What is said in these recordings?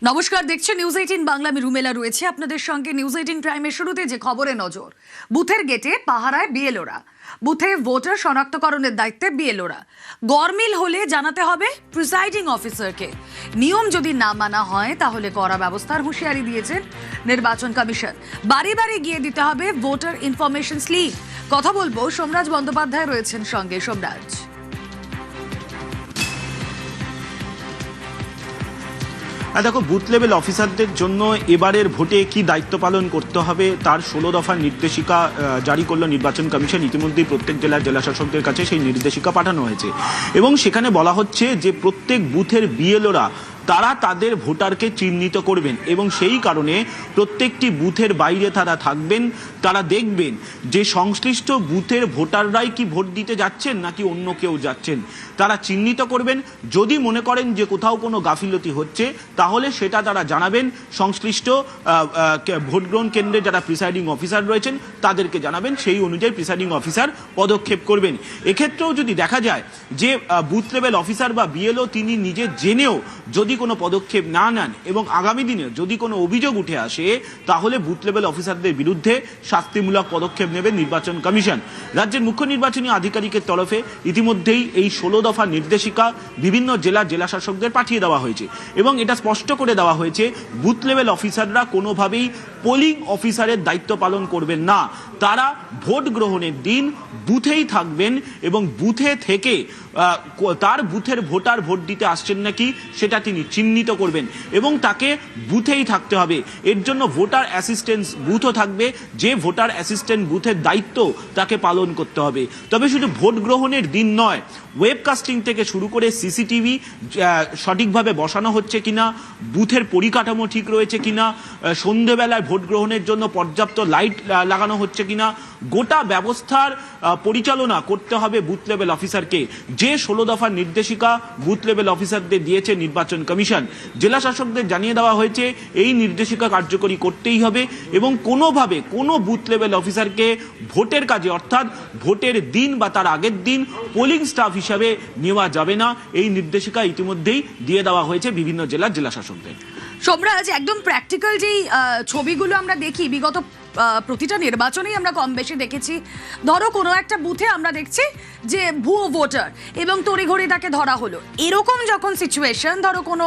নমস্কার, দেখছেন নিউজ 18 বাংলা। আমি রুমেলা রয়েছে আপনাদের সঙ্গে। নিউজ 18 প্রাইমের শুরুতে যে খবরে নজর, বুথের গেটে পাহারায় বিএলওরা, বুথে ভোটার শনাক্তকরণের দায়িত্বে বিএলওরা। গরমিল হলে জানাতে হবে প্রিসাইডিং অফিসারকে। নিয়ম যদি না মানা হয় তাহলে কড়া ব্যবস্থার হুঁশিয়ারি দিয়েছেন নির্বাচন কমিশন। বাড়ি বাড়ি গিয়ে দিতে হবে ভোটার ইনফরমেশন স্লিপ। কথা বলবো, সোমরাজ বন্দ্যোপাধ্যায় রয়েছেন সঙ্গে। সোমরাজ, দেখো, বুথ লেভেল অফিসারদের জন্য এবারের ভোটে কি দায়িত্ব পালন করতে হবে তার 16 দফার নির্দেশিকা জারি করলো নির্বাচন কমিশন। ইতিমধ্যেই প্রত্যেক জেলার জেলাশাসকদের কাছে সেই নির্দেশিকা পাঠানো হয়েছে এবং সেখানে বলা হচ্ছে যে প্রত্যেক বুথের বিএলওরা তারা তাদের ভোটারকে চিহ্নিত করবেন এবং সেই কারণে প্রত্যেকটি বুথের বাইরে তারা থাকবেন। তারা দেখবেন যে সংশ্লিষ্ট বুথের ভোটাররাই কি ভোট দিতে যাচ্ছেন নাকি অন্য কেউ যাচ্ছেন। তারা চিহ্নিত করবেন। যদি মনে করেন যে কোথাও কোনো গাফিলতি হচ্ছে তাহলে সেটা তারা জানাবেন সংশ্লিষ্ট ভোট গ্রহণ কেন্দ্রে যারা প্রিসাইডিং অফিসার রয়েছেন তাদেরকে জানাবেন। সেই অনুযায়ী প্রিসাইডিং অফিসার পদক্ষেপ করবেন। এক্ষেত্রেও যদি দেখা যায় যে বুথ লেভেল অফিসার বা বিএলও তিনি নিজে জেনেও যদি কোনো পদক্ষেপ না নেন এবং আগামী দিনে যদি কোনো অভিযোগ উঠে আসে তাহলে বুথ লেভেল অফিসারদের বিরুদ্ধে শাস্তিমূলক পদক্ষেপ নেবে নির্বাচন কমিশন। রাজ্যের মুখ্য নির্বাচনী আধিকারিকের তরফে ইতিমধ্যেই এই 16 দফা নির্দেশিকা বিভিন্ন জেলাশাসকদের পাঠিয়ে দেওয়া হয়েছে এবং এটা স্পষ্ট করে দেওয়া হয়েছে বুথ লেভেল অফিসাররা কোনোভাবেই পোলিং অফিসারের দায়িত্ব পালন করবেন না। তারা ভোট গ্রহণের দিন বুথেই থাকবেন এবং বুথে থেকে তার বুথের ভোটার ভোট দিতে আসছেন নাকি সেটা তিনি চিহ্নিত করবেন এবং তাকে বুথেই থাকতে হবে। এর জন্য ভোটার অ্যাসিস্ট্যান্স বুথও থাকবে, যে ভোটার অ্যাসিস্ট্যান্ট বুথের দায়িত্ব তাকে পালন করতে হবে। তবে শুধু ভোট গ্রহণের দিন নয়, ওয়েবকাস্টিং থেকে শুরু করে সিসিটিভি সঠিকভাবে বসানো হচ্ছে কিনা, বুথের পরিকাঠামো ঠিক রয়েছে কিনা, সন্ধেবেলায় ভোট গ্রহণের জন্য পর্যাপ্ত লাইট লাগানো হচ্ছে কিনা, গোটা ব্যবস্থার পরিচালনা করতে হবে বুথ লেভেল অফিসারকে। যে 16 দফার নির্দেশিকা বুথ লেভেল অফিসারদের দিয়েছে নির্বাচন কমিশন, জেলা শাসকদের জানিয়ে দেওয়া হয়েছে এই নির্দেশিকা কার্যকরী করতেই হবে এবং কোনোভাবে কোনো বুথ লেভেল অফিসারকে ভোটের কাজে অর্থাৎ ভোটের দিন বা তার আগের দিন পোলিং স্টাফ হিসাবে নেওয়া যাবে না। এই নির্দেশিকা ইতিমধ্যেই দিয়ে দেওয়া হয়েছে বিভিন্ন জেলার জেলা শাসকদের। সোমরাজ, একদম প্র্যাকটিক্যাল যেই ছবিগুলো আমরা দেখি বিগত প্রতিটা নির্বাচনেই আমরা কম বেশি দেখেছি, ধরো কোনো একটা বুথে আমরা দেখছি যে ভুয়ো ভোটার এবং তড়িঘড়ি তাকে ধরা হলো। এরকম যখন সিচুয়েশন, ধরো কোনো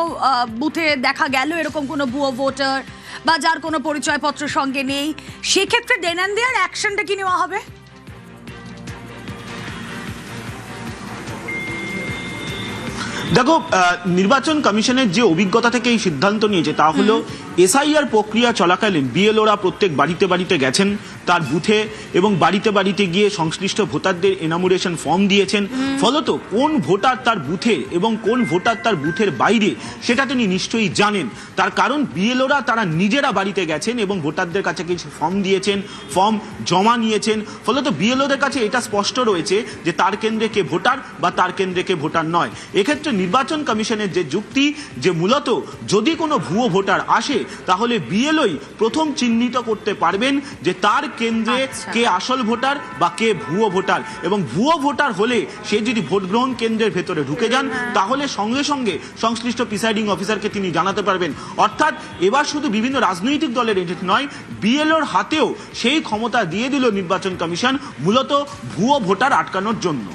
বুথে দেখা গেল এরকম কোনো ভুয়ো ভোটার বা যার কোনো পরিচয়পত্র সঙ্গে নেই, সেক্ষেত্রে দেন অ্যান্ড দেয়ার অ্যাকশনটা কি নেওয়া হবে? দেখো, নির্বাচন কমিশনের যে অভিজ্ঞতা থেকে এই সিদ্ধান্ত নিয়েছে তা হলো এসআইআর প্রক্রিয়া চলাকালীন বিএলওরা প্রত্যেক বাড়িতে বাড়িতে গেছেন তার বুথে এবং বাড়িতে বাড়িতে গিয়ে সংশ্লিষ্ট ভোটারদের এনামুরেশন ফর্ম দিয়েছেন। ফলত কোন ভোটার তার বুথে এবং কোন ভোটার তার বুথের বাইরে সেটা তিনি নিশ্চয়ই জানেন। তার কারণ বিএলওরা তারা নিজেরা বাড়িতে গেছেন এবং ভোটারদের কাছে কিছু ফর্ম দিয়েছেন, ফর্ম জমা নিয়েছেন। ফলত বিএলওদের কাছে এটা স্পষ্ট রয়েছে যে তার কেন্দ্রে কে ভোটার বা তার কেন্দ্রে কে ভোটার নয়। এক্ষেত্রে নির্বাচন কমিশনের যে যুক্তি যে মূলত যদি কোনো ভুয়ো ভোটার আসে তাহলে বিএলওই প্রথম চিহ্নিত করতে পারবেন যে তার কেন্দ্রে কে আসল ভোটার বা কে ভুয়ো ভোটার, এবং ভুয়ো ভোটার হলে সে যদি ভোট গ্রহণ কেন্দ্রের ভেতরে ঢুকে যান তাহলে সঙ্গে সঙ্গে সংশ্লিষ্ট প্রিসাইডিং অফিসারকে তিনি জানাতে পারবেন। অর্থাৎ এবার শুধু বিভিন্ন রাজনৈতিক দলের নয়, বিএলওর হাতেও সেই ক্ষমতা দিয়ে দিল নির্বাচন কমিশন মূলত ভুয়ো ভোটার আটকানোর জন্য।